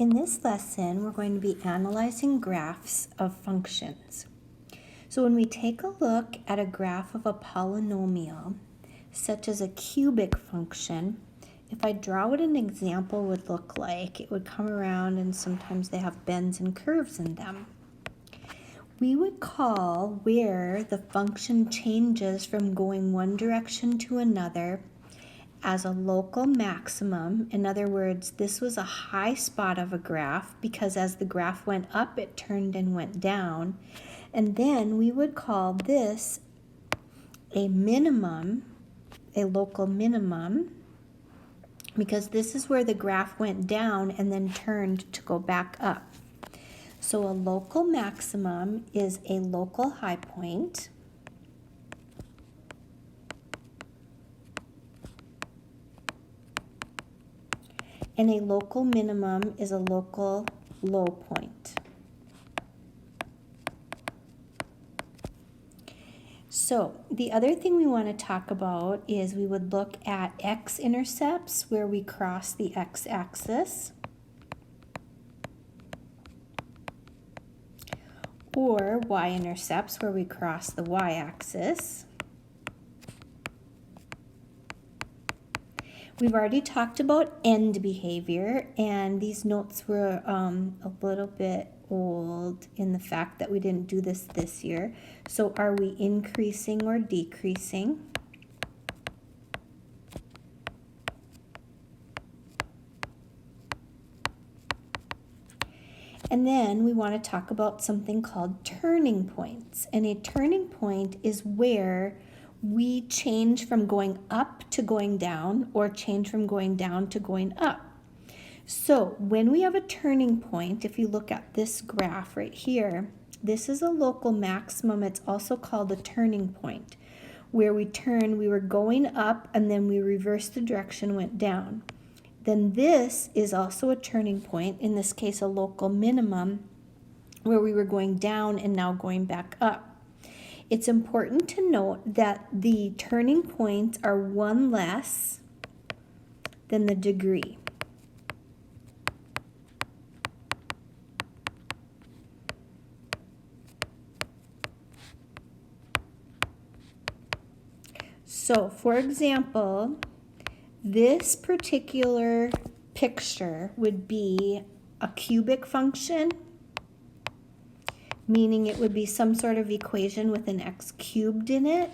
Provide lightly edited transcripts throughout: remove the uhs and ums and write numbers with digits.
In this lesson, we're going to be analyzing graphs of functions. So when we take a look at a graph of a polynomial, such as a cubic function, if I draw what an example would look like, it would come around and sometimes they have bends and curves in them. We would call where the function changes from going one direction to another as a local maximum. In other words, this was a high spot of a graph because as the graph went up, it turned and went down. And then we would call this a minimum, a local minimum, because this is where the graph went down and then turned to go back up. So a local maximum is a local high point. And a local minimum is a local low point. So the other thing we want to talk about is we would look at x-intercepts where we cross the x-axis, or y-intercepts where we cross the y-axis. We've already talked about end behavior, and these notes were a little bit old in the fact that we didn't do this year. So are we increasing or decreasing? And then we want to talk about something called turning points. And a turning point is where we change from going up to going down or change from going down to going up. So when we have a turning point, if you look at this graph right here, this is a local maximum. It's also called a turning point, where we were going up and then we reversed the direction, went down. Then this is also a turning point, in this case a local minimum, where we were going down and now going back up. It's important to note that the turning points are one less than the degree. So, for example, this particular picture would be a cubic function, meaning it would be some sort of equation with an x cubed in it.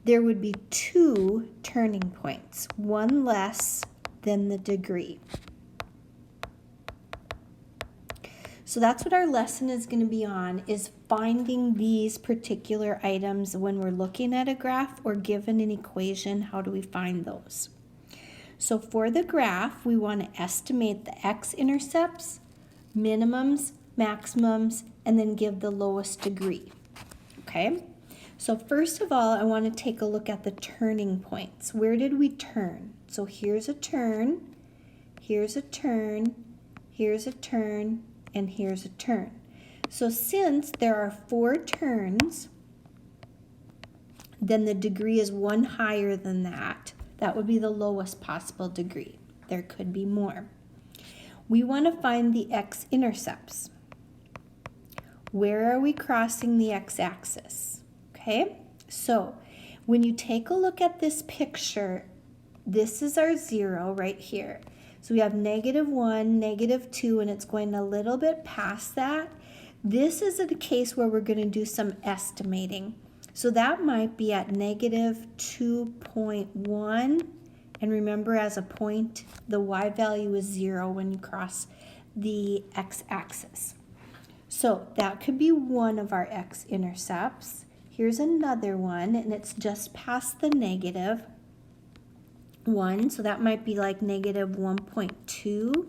There would be two turning points, one less than the degree. So that's what our lesson is going to be on, is finding these particular items when we're looking at a graph or given an equation. How do we find those? So for the graph, we want to estimate the x-intercepts, minimums, maximums, and then give the lowest degree. Okay? So first of all, I want to take a look at the turning points. Where did we turn? So here's a turn, here's a turn, here's a turn, and here's a turn. So since there are 4 turns, then the degree is one higher than that. That would be the lowest possible degree. There could be more. We want to find the x-intercepts. Where are we crossing the x-axis? Okay, so when you take a look at this picture, this is our 0 right here. So we have -1, -2, and it's going a little bit past that. This is a case where we're going to do some estimating. So that might be at -2.1. And remember, as a point, the y value is 0 when you cross the x-axis. So that could be one of our x-intercepts. Here's another one, and it's just past the -1. So that might be like -1.2.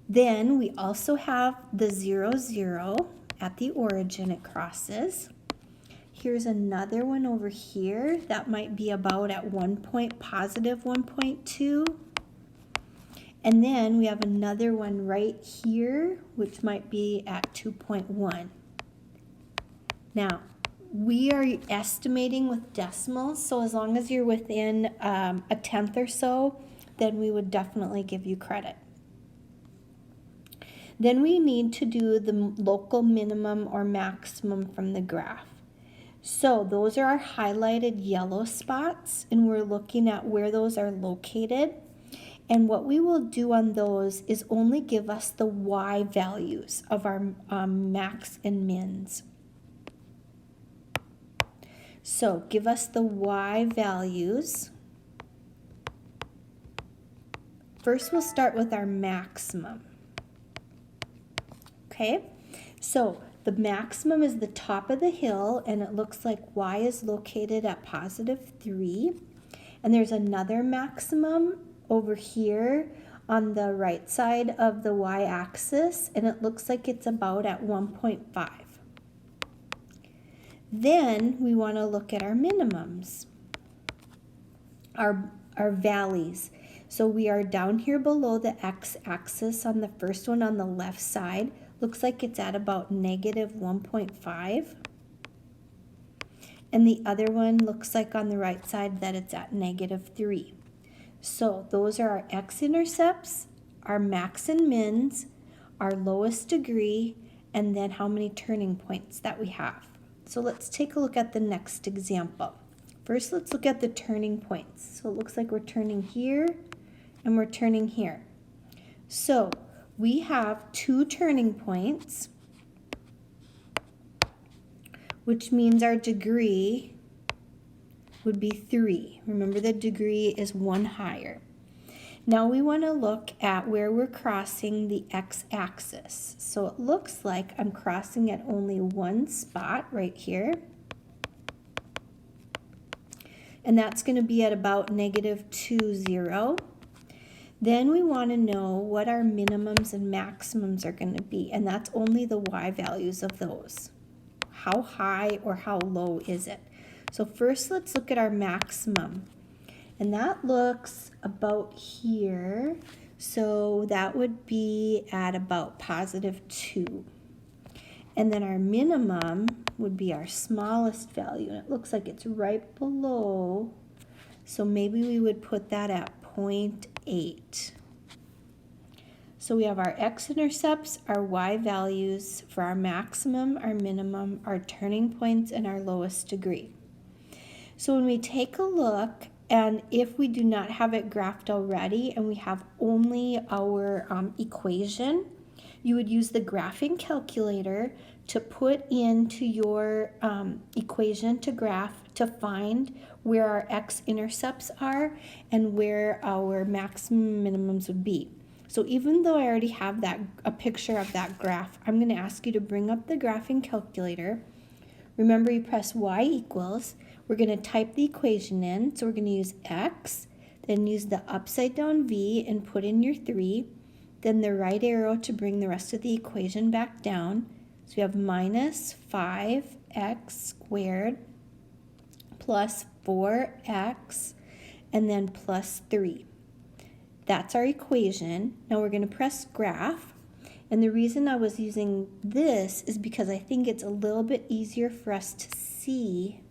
Then we also have the 0, 0 at the origin it crosses. Here's another one over here that might be about at +1.2. And then we have another one right here, which might be at 2.1. Now, we are estimating with decimals, so as long as you're within a tenth or so, then we would definitely give you credit. Then we need to do the local minimum or maximum from the graph. So those are our highlighted yellow spots, and we're looking at where those are located. And what we will do on those is only give us the y values of our max and mins. So give us the y values. First, we'll start with our maximum. Okay, so the maximum is the top of the hill, and it looks like y is located at positive 3. And there's another maximum over here on the right side of the y-axis, and it looks like it's about at 1.5. Then we want to look at our minimums, our valleys. So we are down here below the x-axis on the first one on the left side. Looks like it's at about negative 1.5. And the other one looks like on the right side that it's at negative 3. So those are our x-intercepts, our max and mins, our lowest degree, and then how many turning points that we have. So let's take a look at the next example. First, let's look at the turning points. So it looks like we're turning here and we're turning here. So we have 2 turning points, which means our degree would be 3. Remember, the degree is 1 higher. Now we want to look at where we're crossing the x-axis. So it looks like I'm crossing at only one spot right here. And that's going to be at about negative 2, 0. Then we want to know what our minimums and maximums are going to be, and that's only the y values of those. How high or how low is it? So first, let's look at our maximum. And that looks about here. So that would be at about positive 2. And then our minimum would be our smallest value. And it looks like it's right below. So maybe we would put that at 0.8. So we have our x-intercepts, our y values for our maximum, our minimum, our turning points, and our lowest degree. So when we take a look, and if we do not have it graphed already and we have only our equation, you would use the graphing calculator to put into your equation to graph to find where our x-intercepts are and where our maximum minimums would be. So even though I already have a picture of that graph, I'm going to ask you to bring up the graphing calculator. Remember, you press y equals. We're going to type the equation in. So we're going to use x, then use the upside down v and put in your 3, then the right arrow to bring the rest of the equation back down. So we have minus 5x squared plus 4x and then plus 3. That's our equation. Now we're going to press graph. And the reason I was using this is because I think it's a little bit easier for us to see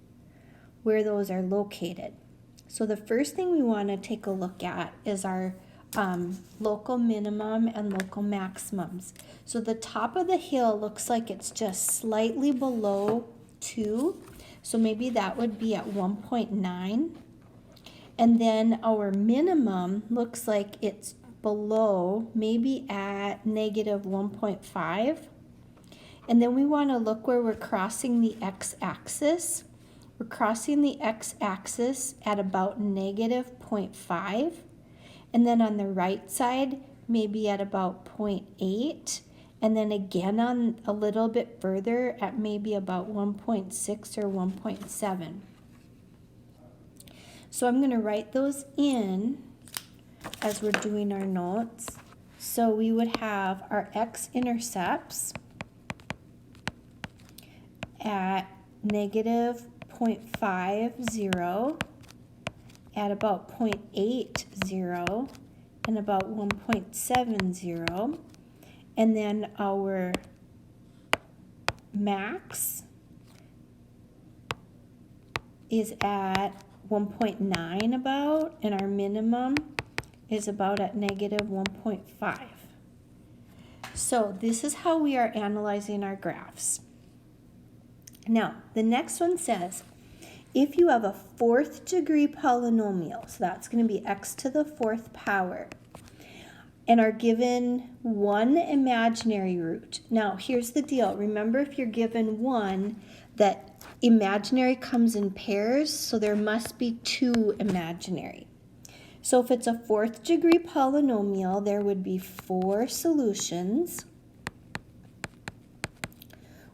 where those are located. So the first thing we want to take a look at is our local minimum and local maximums. So the top of the hill looks like it's just slightly below 2. So maybe that would be at 1.9. And then our minimum looks like it's below, maybe at negative 1.5. And then we want to look where we're crossing the x-axis. We're crossing the x-axis at about negative 0.5. And then on the right side, maybe at about 0.8. And then again on a little bit further at maybe about 1.6 or 1.7. So I'm going to write those in as we're doing our notes. So we would have our x-intercepts at negative 0.50, at about 0.80, and about 1.70. And then our max is at 1.9 about, and our minimum is about at negative 1.5. So this is how we are analyzing our graphs. Now, the next one says, if you have a fourth degree polynomial, so that's going to be x to the fourth power, and are given one imaginary root. Now, here's the deal. Remember, if you're given one, that imaginary comes in pairs, so there must be two imaginary. So if it's a fourth degree polynomial, there would be 4 solutions,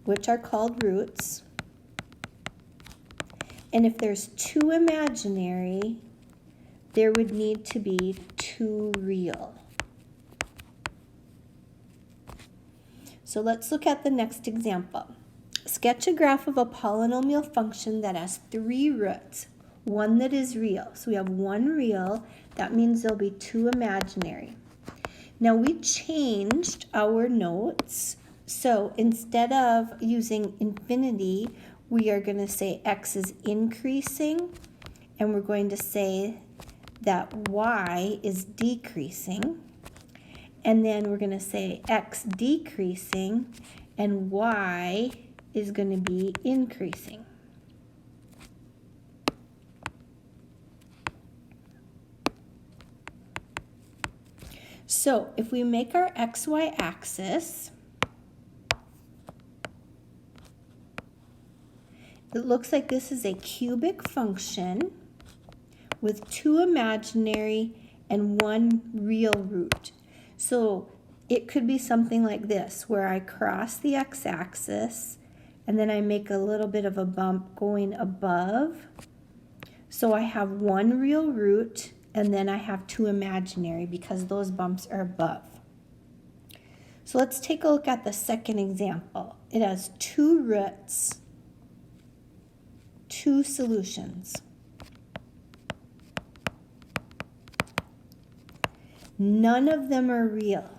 which are called roots. And if there's 2 imaginary, there would need to be 2 real. So let's look at the next example. Sketch a graph of a polynomial function that has 3 roots, one that is real. So we have 1 real, that means there'll be 2 imaginary. Now we changed our notes, so instead of using infinity, we are going to say x is increasing, and we're going to say that y is decreasing. And then we're going to say x decreasing, and y is going to be increasing. So if we make our xy axis, it looks like this is a cubic function with 2 imaginary and 1 real root. So it could be something like this, where I cross the x-axis and then I make a little bit of a bump going above. So I have 1 real root and then I have 2 imaginary because those bumps are above. So let's take a look at the second example. It has 2 roots, 2 solutions. None of them are real.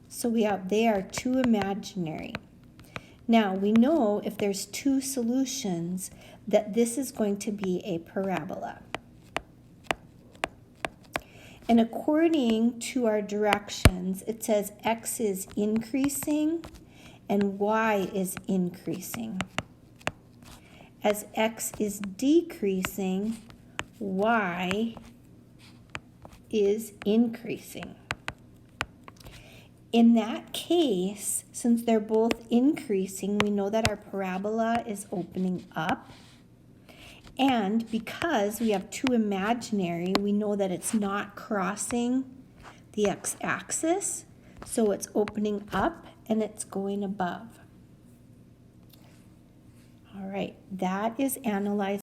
So they are 2 imaginary. Now we know if there's 2 solutions that this is going to be a parabola. And according to our directions, it says x is increasing and y is increasing. As x is decreasing, y is increasing. In that case, since they're both increasing, we know that our parabola is opening up. And because we have 2 imaginary, we know that it's not crossing the x-axis, so it's opening up and it's going above. All right, that is analyzed.